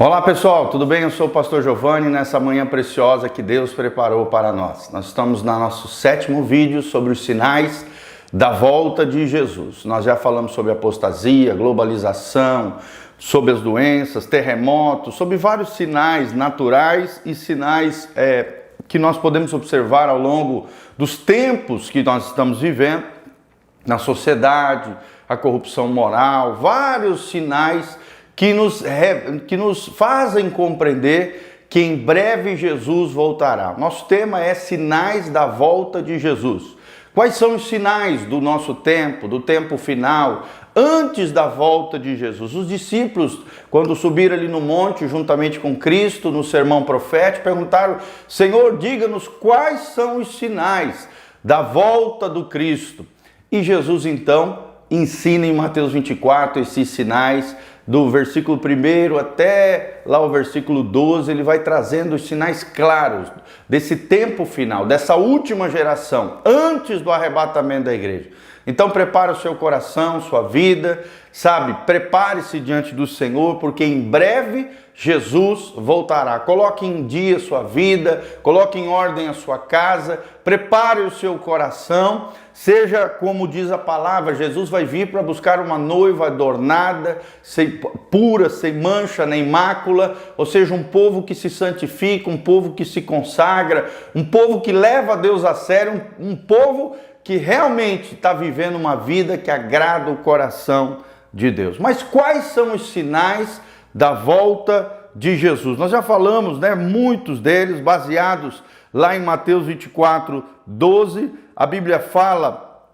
Olá pessoal, tudo bem? Eu sou o pastor Giovanni, nessa manhã preciosa que Deus preparou para nós. Nós estamos no nosso 7º vídeo sobre os sinais da volta de Jesus. Nós já falamos sobre apostasia, globalização, sobre as doenças, terremotos, sobre vários sinais naturais e sinais que nós podemos observar ao longo dos tempos que nós estamos vivendo, na sociedade, a corrupção moral, vários sinais que nos fazem compreender que em breve Jesus voltará. Nosso tema é sinais da volta de Jesus. Quais são os sinais do nosso tempo, do tempo final, antes da volta de Jesus? Os discípulos, quando subiram ali no monte, juntamente com Cristo, no sermão profético, perguntaram: Senhor, diga-nos quais são os sinais da volta do Cristo. E Jesus, então, ensina em Mateus 24 esses sinais. Do versículo 1 até lá o versículo 12, ele vai trazendo os sinais claros desse tempo final, dessa última geração, antes do arrebatamento da igreja. Então prepare o seu coração, sua vida, prepare-se diante do Senhor, porque em breve Jesus voltará. Coloque em dia a sua vida, coloque em ordem a sua casa, prepare o seu coração, seja como diz a palavra, Jesus vai vir para buscar uma noiva adornada, pura, sem mancha nem mácula, ou seja, um povo que se santifica, um povo que se consagra, um povo que leva a Deus a sério, um povo que realmente está vivendo uma vida que agrada o coração de Deus. Mas quais são os sinais da volta de Jesus? Nós já falamos, muitos deles, baseados lá em Mateus 24, 12. A Bíblia fala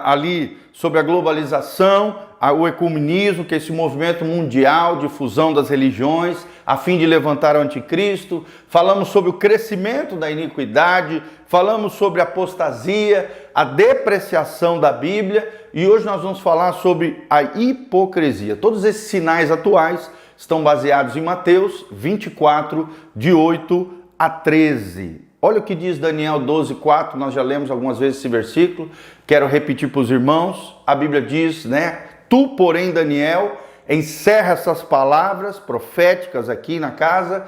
ali sobre a globalização, o ecumenismo, que é esse movimento mundial de fusão das religiões, a fim de levantar o anticristo. Falamos sobre o crescimento da iniquidade, falamos sobre a apostasia, a depreciação da Bíblia, e hoje nós vamos falar sobre a hipocrisia. Todos esses sinais atuais estão baseados em Mateus 24, de 8 a 13. Olha o que diz Daniel 12, 4, nós já lemos algumas vezes esse versículo, quero repetir para os irmãos. A Bíblia diz, tu, porém, Daniel, encerra essas palavras proféticas aqui na casa,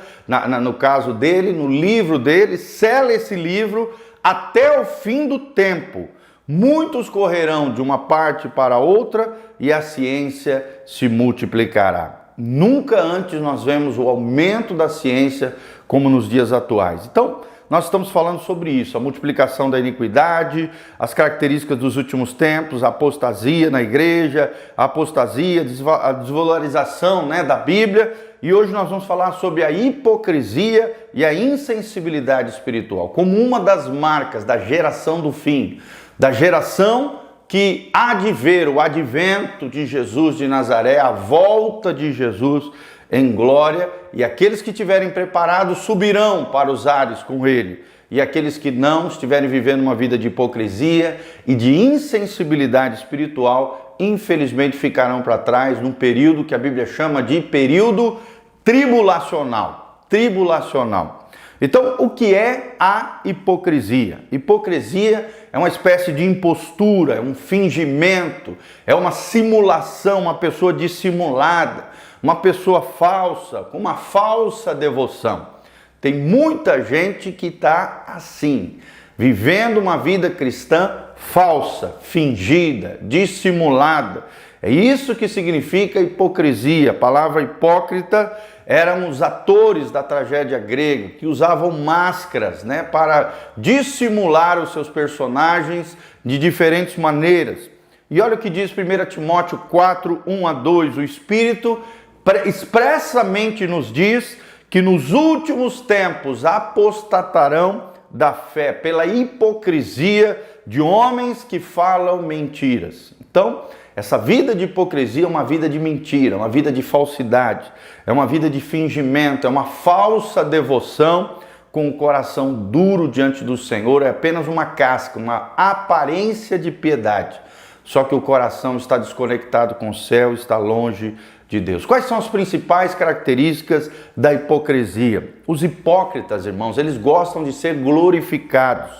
no caso dele, no livro dele, sela esse livro até o fim do tempo. Muitos correrão de uma parte para outra e a ciência se multiplicará. Nunca antes nós vemos o aumento da ciência como nos dias atuais. Então, nós estamos falando sobre isso, a multiplicação da iniquidade, as características dos últimos tempos, a apostasia na igreja, a desvalorização da Bíblia. E hoje nós vamos falar sobre a hipocrisia e a insensibilidade espiritual, como uma das marcas da geração do fim, da geração que há de ver o advento de Jesus de Nazaré, a volta de Jesus em glória, e aqueles que estiverem preparados subirão para os ares com ele, e aqueles que não estiverem vivendo uma vida de hipocrisia e de insensibilidade espiritual, infelizmente ficarão para trás num período que a Bíblia chama de período tribulacional. Então, o que é a hipocrisia? Hipocrisia é uma espécie de impostura, é um fingimento, é uma simulação, uma pessoa dissimulada, uma pessoa falsa, com uma falsa devoção. Tem muita gente que está assim, vivendo uma vida cristã falsa, fingida, dissimulada. É isso que significa hipocrisia. A palavra hipócrita eram os atores da tragédia grega, que usavam máscaras, para dissimular os seus personagens de diferentes maneiras. E olha o que diz 1 Timóteo 4, 1 a 2, o Espírito expressamente nos diz que nos últimos tempos apostatarão da fé pela hipocrisia de homens que falam mentiras. Então, essa vida de hipocrisia é uma vida de mentira, uma vida de falsidade, é uma vida de fingimento, é uma falsa devoção com o coração duro diante do Senhor, é apenas uma casca, uma aparência de piedade. Só que o coração está desconectado com o céu, está longe de Deus. Quais são as principais características da hipocrisia? Os hipócritas, irmãos, eles gostam de ser glorificados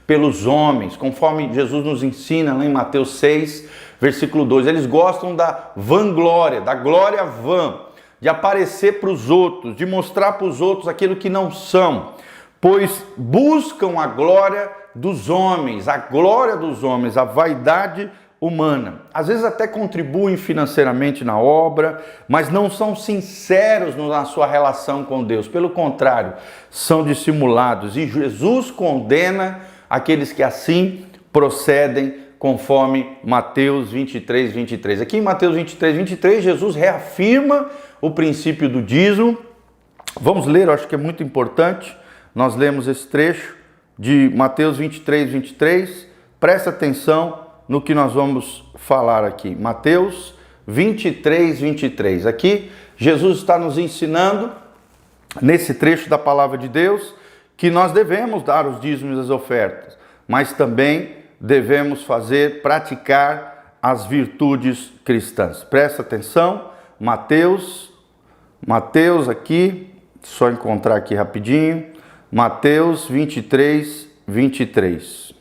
pelos homens, conforme Jesus nos ensina lá em Mateus 6, versículo 2. Eles gostam da vanglória, da glória vã. de aparecer para os outros, de mostrar para os outros aquilo que não são, pois buscam a glória dos homens, a vaidade humana. Às vezes até contribuem financeiramente na obra, mas não são sinceros na sua relação com Deus. Pelo contrário, são dissimulados. E Jesus condena aqueles que assim procedem, conforme Mateus 23, 23. Aqui em Mateus 23, 23, Jesus reafirma o princípio do dízimo. Vamos ler, eu acho que é muito importante. Nós lemos esse trecho de Mateus 23, 23. Presta atenção no que nós vamos falar aqui. Mateus 23, 23. Aqui, Jesus está nos ensinando, nesse trecho da palavra de Deus, que nós devemos dar os dízimos e as ofertas, mas também devemos praticar as virtudes cristãs. Presta atenção, Mateus aqui, só encontrar aqui rapidinho, Mateus 23, 23.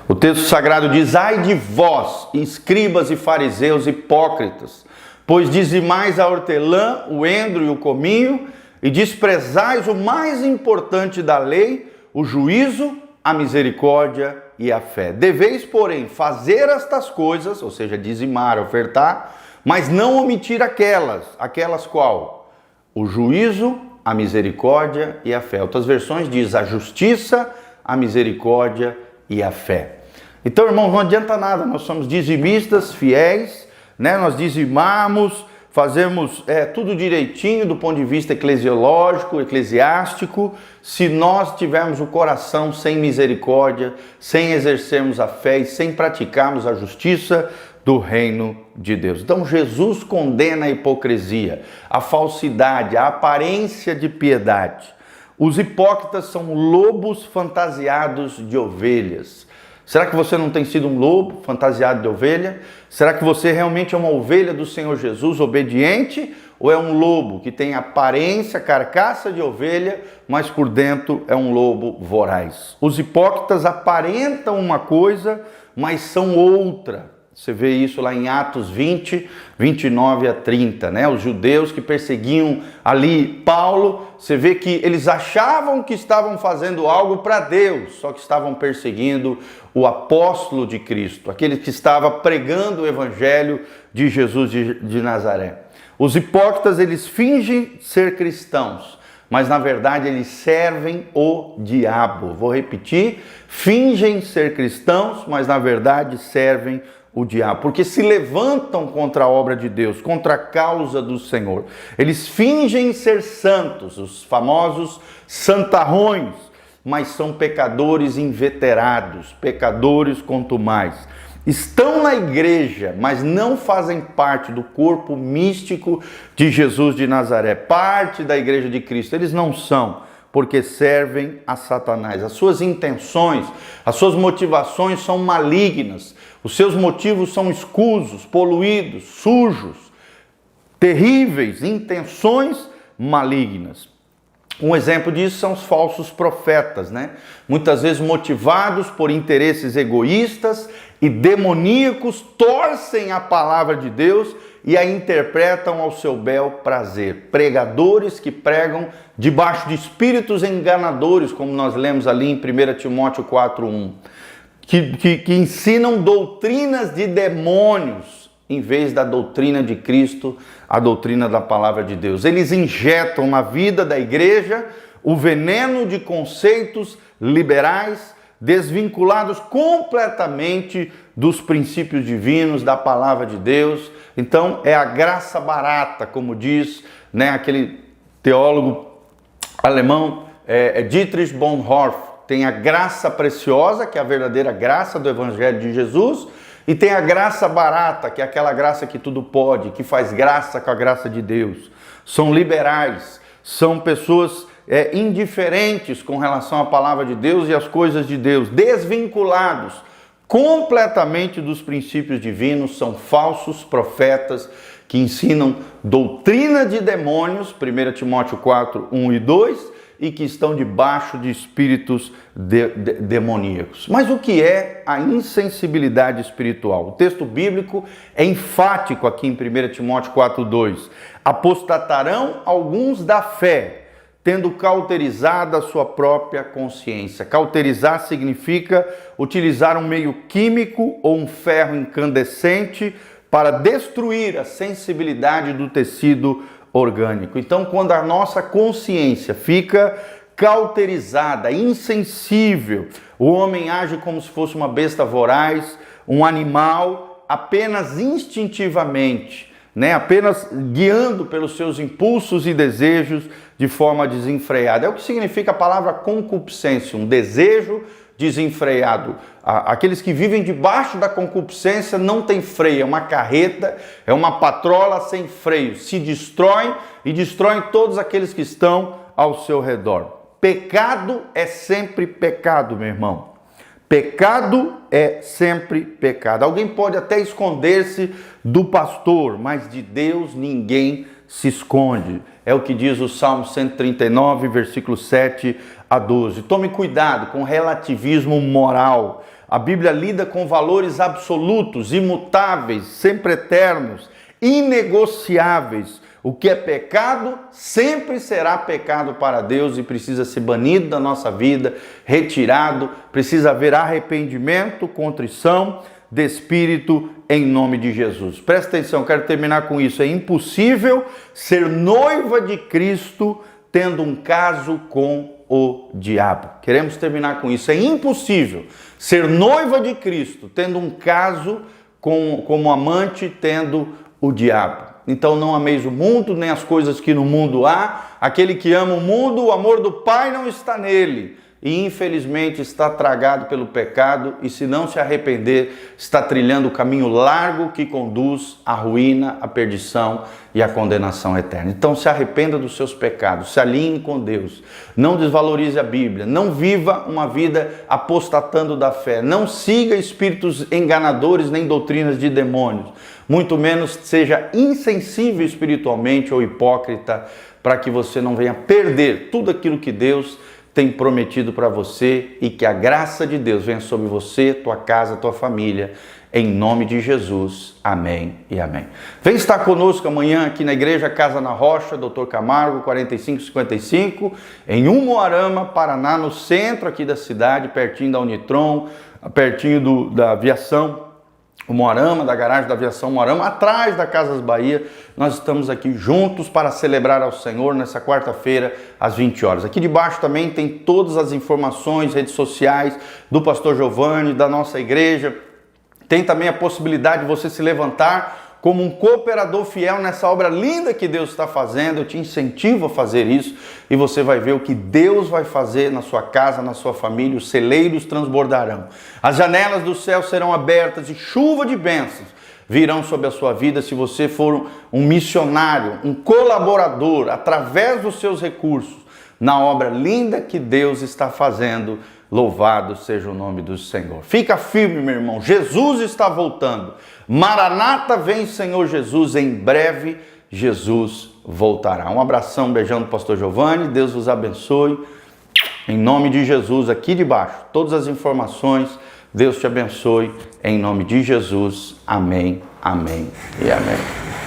O texto sagrado diz: ai de vós, escribas e fariseus hipócritas, pois dizimais a hortelã, o endro e o cominho, e desprezais o mais importante da lei, o juízo, a misericórdia e a fé. Deveis, porém, fazer estas coisas, ou seja, dizimar, ofertar, mas não omitir aquelas qual? O juízo, a misericórdia e a fé. Outras versões diz a justiça, a misericórdia e a fé. Então, irmãos, não adianta nada, nós somos dizimistas, fiéis, né? Nós dizimamos, fazemos tudo direitinho do ponto de vista eclesiológico, eclesiástico, se nós tivermos o coração sem misericórdia, sem exercermos a fé e sem praticarmos a justiça do reino de Deus. Então Jesus condena a hipocrisia, a falsidade, a aparência de piedade. Os hipócritas são lobos fantasiados de ovelhas. Será que você não tem sido um lobo fantasiado de ovelha? Será que você realmente é uma ovelha do Senhor Jesus, obediente? Ou é um lobo que tem aparência, carcaça de ovelha, mas por dentro é um lobo voraz? Os hipócritas aparentam uma coisa, mas são outra. Você vê isso lá em Atos 20, 29 a 30, né? Os judeus que perseguiam ali Paulo, você vê que eles achavam que estavam fazendo algo para Deus, só que estavam perseguindo o apóstolo de Cristo, aquele que estava pregando o evangelho de Jesus de Nazaré. Os hipócritas, eles fingem ser cristãos, mas na verdade eles servem o diabo. Vou repetir, fingem ser cristãos, mas na verdade servem o diabo, porque se levantam contra a obra de Deus, contra a causa do Senhor. Eles fingem ser santos, os famosos santarrões, mas são pecadores inveterados, pecadores contumazes. Estão na igreja, mas não fazem parte do corpo místico de Jesus de Nazaré, parte da igreja de Cristo. Eles não são, porque servem a Satanás. As suas intenções, as suas motivações são malignas. Os seus motivos são escusos, poluídos, sujos, terríveis, intenções malignas. Um exemplo disso são os falsos profetas, né? Muitas vezes motivados por interesses egoístas e demoníacos, torcem a palavra de Deus e a interpretam ao seu bel prazer. Pregadores que pregam debaixo de espíritos enganadores, como nós lemos ali em 1 Timóteo 4:1. Que ensinam doutrinas de demônios, em vez da doutrina de Cristo, a doutrina da palavra de Deus. Eles injetam na vida da igreja o veneno de conceitos liberais, desvinculados completamente dos princípios divinos, da palavra de Deus. Então, é a graça barata, como diz, né, aquele teólogo alemão, Dietrich Bonhoeffer. Tem a graça preciosa, que é a verdadeira graça do Evangelho de Jesus, e tem a graça barata, que é aquela graça que tudo pode, que faz graça com a graça de Deus. São liberais, são pessoas indiferentes com relação à palavra de Deus e às coisas de Deus, desvinculados completamente dos princípios divinos, são falsos profetas que ensinam doutrina de demônios, 1 Timóteo 4, 1 e 2, e que estão debaixo de espíritos demoníacos. Mas o que é a insensibilidade espiritual? O texto bíblico é enfático aqui em 1 Timóteo 4,2. Apostatarão alguns da fé, tendo cauterizado a sua própria consciência. Cauterizar significa utilizar um meio químico ou um ferro incandescente para destruir a sensibilidade do tecido orgânico. Então, quando a nossa consciência fica cauterizada, insensível, o homem age como se fosse uma besta voraz, um animal, apenas instintivamente, apenas guiando pelos seus impulsos e desejos de forma desenfreada. É o que significa a palavra concupiscência, um desejo desenfreado. Aqueles que vivem debaixo da concupiscência não tem freio, é uma carreta, é uma patrola sem freio, se destroem e destroem todos aqueles que estão ao seu redor. Pecado é sempre pecado, meu irmão. Pecado é sempre pecado. Alguém pode até esconder-se do pastor, mas de Deus ninguém se esconde. É o que diz o Salmo 139, versículo 7 a 12. Tome cuidado com relativismo moral. A Bíblia lida com valores absolutos, imutáveis, sempre eternos, inegociáveis. O que é pecado sempre será pecado para Deus e precisa ser banido da nossa vida, retirado. Precisa haver arrependimento, contrição de espírito em nome de Jesus. Presta atenção, quero terminar com isso. É impossível ser noiva de Cristo tendo um caso com o diabo. Queremos terminar com isso. É impossível ser noiva de Cristo tendo um caso como amante tendo o diabo. Então não ameis o mundo, nem as coisas que no mundo há. Aquele que ama o mundo, o amor do Pai não está nele. E infelizmente está tragado pelo pecado e se não se arrepender, está trilhando o caminho largo que conduz à ruína, à perdição e à condenação eterna. Então se arrependa dos seus pecados, se alinhe com Deus, não desvalorize a Bíblia, não viva uma vida apostatando da fé, não siga espíritos enganadores nem doutrinas de demônios, muito menos seja insensível espiritualmente ou hipócrita, para que você não venha perder tudo aquilo que Deus tem prometido para você e que a graça de Deus venha sobre você, tua casa, tua família, em nome de Jesus. Amém e amém. Vem estar conosco amanhã aqui na Igreja Casa na Rocha, Dr. Camargo, 4555, em Umuarama, Paraná, no centro aqui da cidade, pertinho da Unitron, pertinho da aviação Umuarama, da garagem da aviação Umuarama, atrás da Casas Bahia. Nós estamos aqui juntos para celebrar ao Senhor nessa quarta-feira às 20 horas. Aqui debaixo também tem todas as informações, redes sociais do pastor Giovanni, da nossa igreja. Tem também a possibilidade de você se levantar como um cooperador fiel nessa obra linda que Deus está fazendo. Eu te incentivo a fazer isso e você vai ver o que Deus vai fazer na sua casa, na sua família. Os celeiros transbordarão. As janelas do céu serão abertas e chuva de bênçãos virão sobre a sua vida se você for um missionário, um colaborador, através dos seus recursos, na obra linda que Deus está fazendo. Louvado seja o nome do Senhor. Fica firme, meu irmão. Jesus está voltando. Maranata, vem, Senhor Jesus. Em breve, Jesus voltará. Um abração, um beijão do pastor Giovanni. Deus vos abençoe. Em nome de Jesus, aqui debaixo, todas as informações. Deus te abençoe. Em nome de Jesus. Amém, amém e amém.